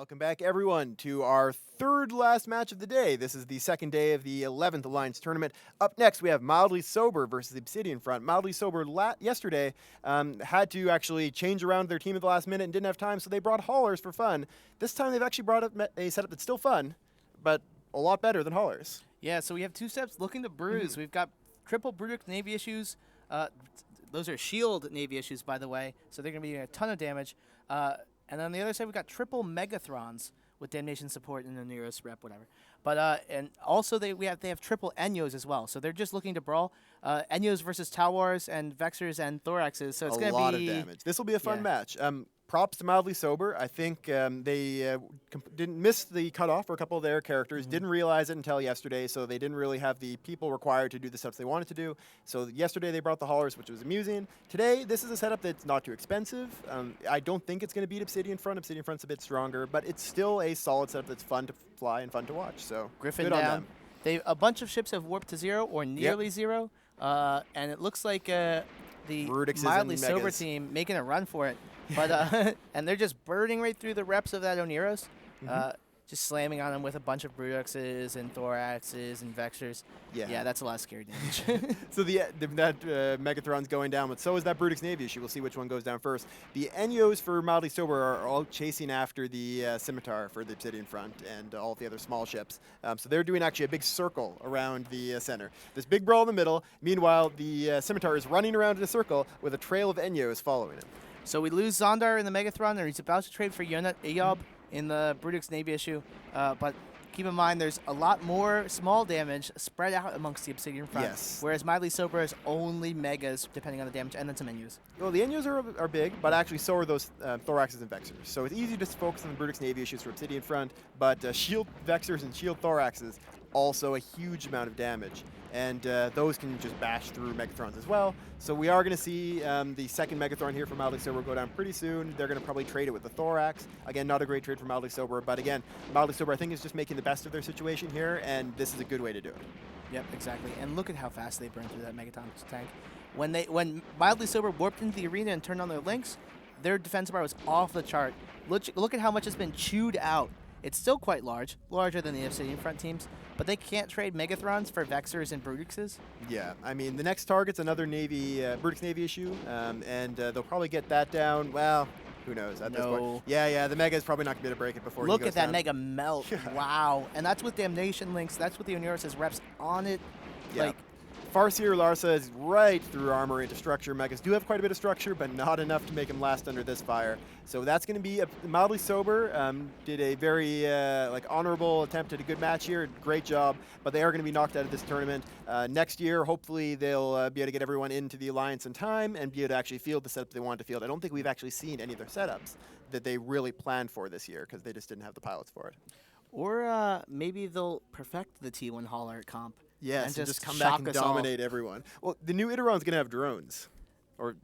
Welcome back, everyone, to our third last match of the day. This is the second day of the 11th Alliance Tournament. Up next, we have Mildly Sober versus the Obsidian front. Mildly Sober yesterday had to actually change around their team at the last minute and didn't have time, so they brought Haulers for fun. This time, they've actually brought up a setup that's still fun, but a lot better than Haulers. Yeah, so we have two steps looking to bruise. We've got triple Brutix Navy issues. Those are shield Navy issues, by the way, so they're going to be doing a ton of damage. And on the other side, we've got triple Megathrons with Damnation support and the nearest rep, whatever. But and also they have triple Enyos as well. So they're just looking to brawl. Enyos versus Towers and Vexers and Thoraxes. So it's going to be a lot of damage. This will be a fun match. Props to Mildly Sober. I think they didn't miss the cutoff for a couple of their characters. Didn't realize it until yesterday, so they didn't really have the people required to do the stuff they wanted to do. So yesterday they brought the Haulers, which was amusing. Today, this is a setup that's not too expensive. I don't think it's going to beat Obsidian Front. Obsidian Front's a bit stronger, but it's still a solid setup that's fun to fly and fun to watch. So Griffin good down. on them. A bunch of ships have warped to 0 or nearly 0, and it looks like the Brutixes Mildly and Sober Megas. team making a run for it. But and they're just burning right through the reps of that Oneros, just slamming on them with a bunch of Brutixes and Thoraxes and Vexers. Yeah, that's a lot of scary damage. So that Megathron's going down, but so is that Brutix Navy issue. We'll see which one goes down first. The Enyos for Mildly Sober are all chasing after the Scimitar for the Obsidian front and all of the other small ships. So they're doing actually a big circle around the center. This big brawl in the middle. Meanwhile, the Scimitar is running around in a circle with a trail of Enyos following him. So we lose Zondar in the Megathron, and he's about to trade for Yonat Eyob in the Brutix Navy issue. But keep in mind, there's a lot more small damage spread out amongst the Obsidian front. Yes. Whereas Mildly Sober is only Megas, depending on the damage, and then some Enyos. Well, the Enyos are big, but actually so are those Thoraxes and Vexers. So it's easy to focus on the Brutix Navy issues for Obsidian front, but Shield Vexers and Shield Thoraxes also a huge amount of damage. And those can just bash through Megathrons as well. So we are going to see the second Megathron here for Mildly Sober go down pretty soon. They're going to probably trade it with the Thorax. Again, not a great trade for Mildly Sober, but again, Mildly Sober I think is just making the best of their situation here, and this is a good way to do it. Yep, exactly. And look at how fast they burn through that Megaton tank. When Mildly Sober warped into the arena and turned on their links, their defense bar was off the chart. Look at how much it's been chewed out. It's still quite large, larger than the Obsidian front teams, but they can't trade Megathrons for Vexers and Brutixes. Yeah, I mean, the next target's another Navy, Brutix Navy issue, and they'll probably get that down. Well, who knows at this point. Yeah, the Mega is probably not going to be able to break it before Look he goes at that down. Mega melt. Wow. And that's with Damnation links. That's with the Oneros' reps on it. Yeah. Like, Farseer Larsa is right through armor into structure. Megas do have quite a bit of structure, but not enough to make him last under this fire. So that's going to be Mildly Sober. Did a very honorable attempt at a good match here. Great job. But they are going to be knocked out of this tournament. Next year, hopefully, they'll be able to get everyone into the Alliance in time and be able to actually field the setup they wanted to field. I don't think we've actually seen any of their setups that they really planned for this year because they just didn't have the pilots for it. Or maybe they'll perfect the T1 Hauler comp. Yes, and just come back and dominate everyone. Well, the new Iteron's going to have drones. Or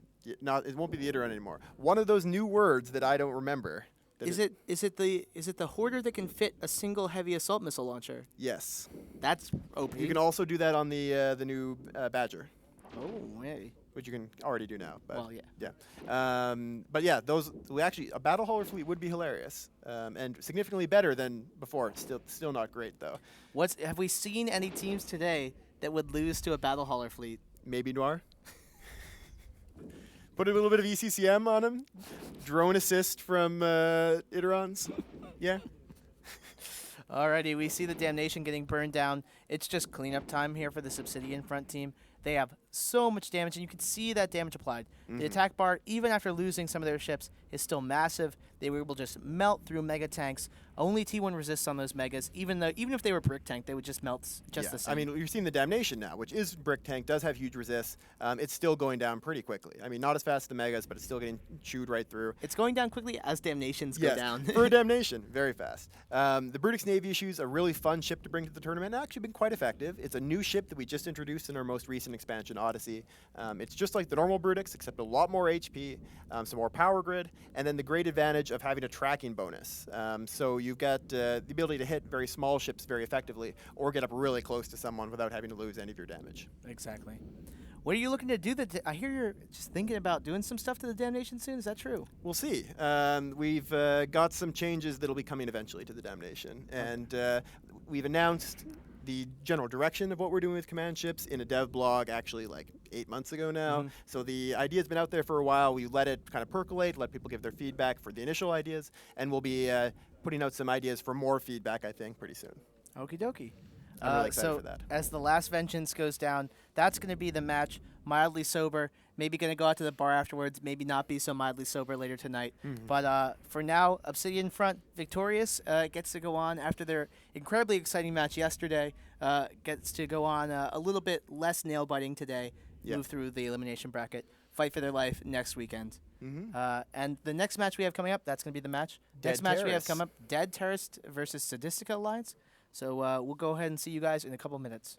not, it won't be the Iteron anymore. One of those new words that I don't remember. Is it the Hoarder that can fit a single heavy assault missile launcher? Yes. That's OP. You can also do that on the new Badger. Oh, hey. Which you can already do now. But well, yeah. Yeah. But yeah, a battle hauler fleet would be hilarious and significantly better than before. Still not great though. Have we seen any teams today that would lose to a battle hauler fleet? Maybe Noir. Put a little bit of ECCM on him. Drone assist from Iterons. Yeah. Alrighty, we see the Damnation getting burned down. It's just cleanup time here for the Obsidian front team. They have so much damage, and you can see that damage applied. The attack bar, even after losing some of their ships, is still massive. They were able to just melt through mega tanks. Only T1 resists on those megas. Even if they were brick tank, they would just melt just the same. I mean, you're seeing the Damnation now, which is brick tank, does have huge resists. It's still going down pretty quickly. I mean, not as fast as the megas, but it's still getting chewed right through. It's going down quickly as Damnations go down. For a Damnation, very fast. The Brutix Navy issue is a really fun ship to bring to the tournament, and actually been quite effective. It's a new ship that we just introduced in our most recent expansion, Odyssey. It's just like the normal Brutix, except a lot more HP, some more power grid, and then the great advantage of having a tracking bonus. So you've got the ability to hit very small ships very effectively, or get up really close to someone without having to lose any of your damage. Exactly. What are you looking to do? I hear you're just thinking about doing some stuff to the Damnation soon. Is that true? We'll see. We've got some changes that'll be coming eventually to the Damnation, and we've announced the general direction of what we're doing with command ships in a dev blog actually like 8 months ago now. So the idea's been out there for a while. We let it kind of percolate, let people give their feedback for the initial ideas, and we'll be putting out some ideas for more feedback, I think, pretty soon. Okie dokie. I'm really excited so for that. as the last Vengeance goes down, that's going to be the match. Mildly sober, maybe going to go out to the bar afterwards, maybe not be so mildly sober later tonight. But for now, Obsidian front victorious gets to go on after their incredibly exciting match yesterday. Gets to go on a little bit less nail biting today. Yep. Move through the elimination bracket, fight for their life next weekend. And the next match we have coming up, that's going to be the match. Next match we have Terrorists. coming up, Dead Terrorist versus Sadistica Alliance. So we'll go ahead and see you guys in a couple minutes.